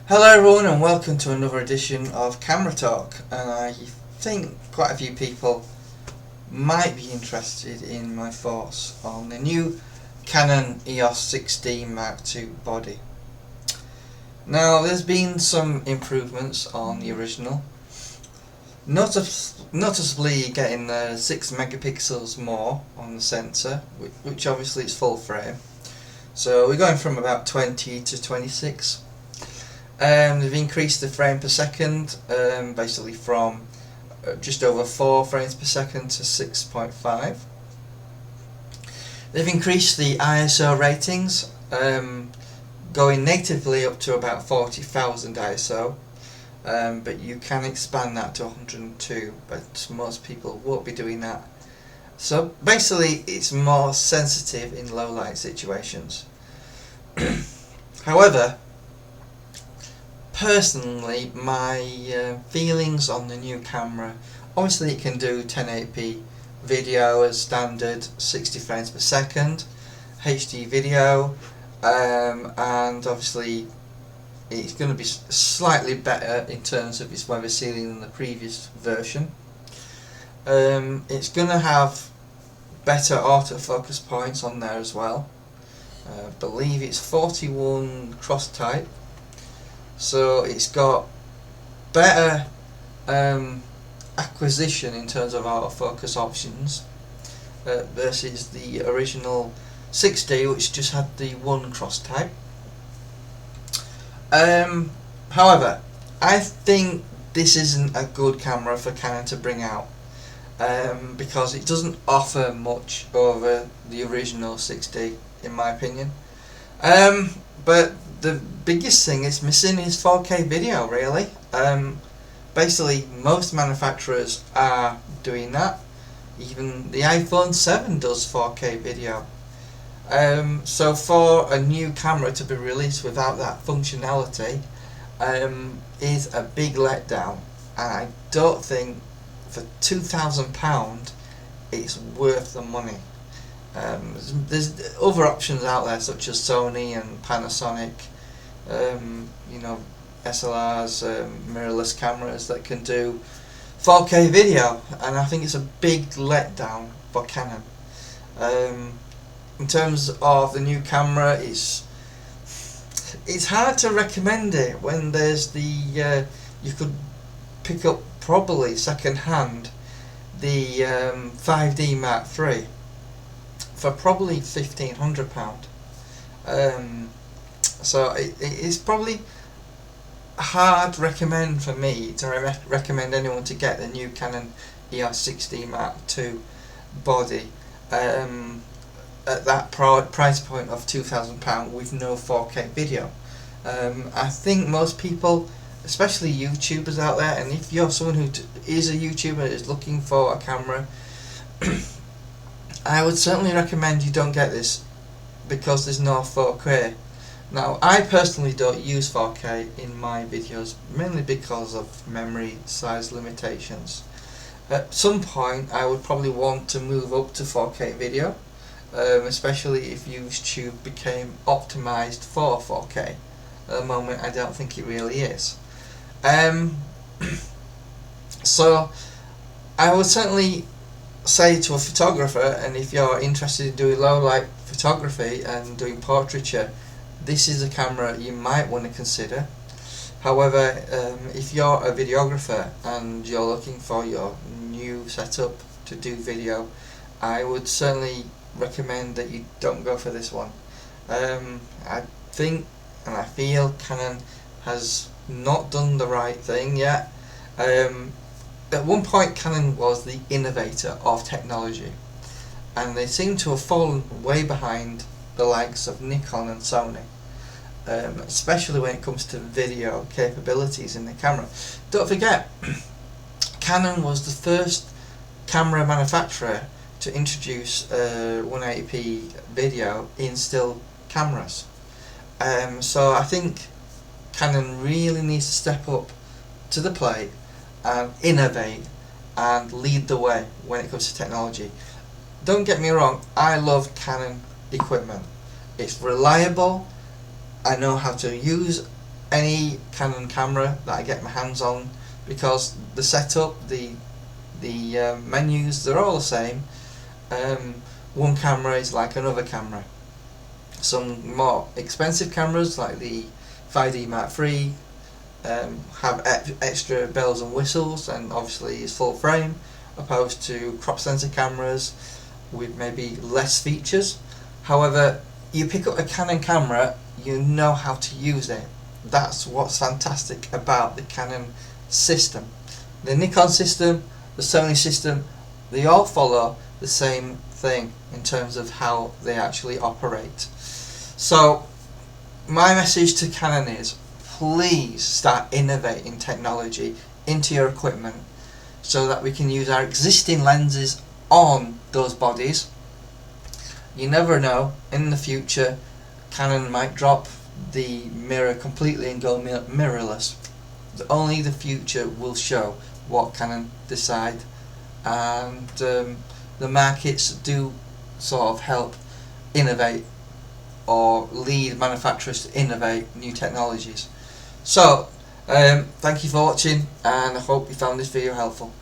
Hello everyone and welcome to another edition of Camera Talk, and I think quite a few people might be interested in my thoughts on the new Canon EOS 6D Mark II body. Now there's been some improvements on the original, noticeably getting 6 megapixels more on the sensor, which obviously is full frame, so we're going from about 20 to 26. They've increased the frame per second, basically from just over 4 frames per second to 6.5. They've increased the ISO ratings, going natively up to about 40,000 ISO, but you can expand that to 102, but most people won't be doing that. So basically it's more sensitive in low light situations. However, personally, my feelings on the new camera, obviously it can do 1080p video as standard, 60 frames per second, HD video, and obviously it's going to be slightly better in terms of its weather sealing than the previous version. It's going to have better autofocus points on there as well. I believe it's 41 cross type. So it's got better acquisition in terms of autofocus options versus the original 6D, which just had the 1 cross type. However, I think this isn't a good camera for Canon to bring out, because it doesn't offer much over the original 6D in my opinion. But the biggest thing it's missing is 4K video, really. Basically most manufacturers are doing that. Even the iPhone 7 does 4K video. So for a new camera to be released without that functionality is a big letdown, and I don't think for £2,000 it's worth the money. There's other options out there such as Sony and Panasonic, SLRs, mirrorless cameras that can do 4K video, and I think it's a big letdown for Canon. In terms of the new camera, it's hard to recommend it when there's the you could pick up probably second hand the 5D Mark III for probably £1,500. So it's probably a hard recommend for me to recommend anyone to get the new Canon EOS 6D Mark II body at that price point of £2,000 with no 4K video. I think most people, especially YouTubers out there, and if you're someone who is a YouTuber and is looking for a camera, I would certainly recommend you don't get this because there's no 4K. Now, I personally don't use 4K in my videos, mainly because of memory size limitations. At some point I would probably want to move up to 4K video, especially if YouTube became optimized for 4K. At the moment I don't think it really is. So I would certainly say to a photographer, and if you're interested in doing low light photography and doing portraiture, this is a camera you might want to consider. However, if you're a videographer and you're looking for your new setup to do video, I would certainly recommend that you don't go for this one. I think and I feel Canon has not done the right thing yet. At one point Canon was the innovator of technology, and they seem to have fallen way behind the likes of Nikon and Sony, especially when it comes to video capabilities in the camera. Don't forget, Canon was the first camera manufacturer to introduce 180p video in still cameras. So I think Canon really needs to step up to the plate and innovate and lead the way when it comes to technology. Don't get me wrong, I love Canon equipment. It's reliable, I know how to use any Canon camera that I get my hands on, because the setup, the menus, they're all the same. One camera is like another camera. Some more expensive cameras like the 5D Mark III have extra bells and whistles, and obviously is full frame, opposed to crop sensor cameras with maybe less features. However, you pick up a Canon camera, you know how to use it. That's what's fantastic about the Canon system. The Nikon system, the Sony system, they all follow the same thing in terms of how they actually operate. So my message to Canon is, please start innovating technology into your equipment so that we can use our existing lenses on those bodies. You never know, in the future Canon might drop the mirror completely and go mirrorless. Only the future will show what Canon decide, and the markets do sort of help innovate or lead manufacturers to innovate new technologies. So thank you for watching, and I hope you found this video helpful.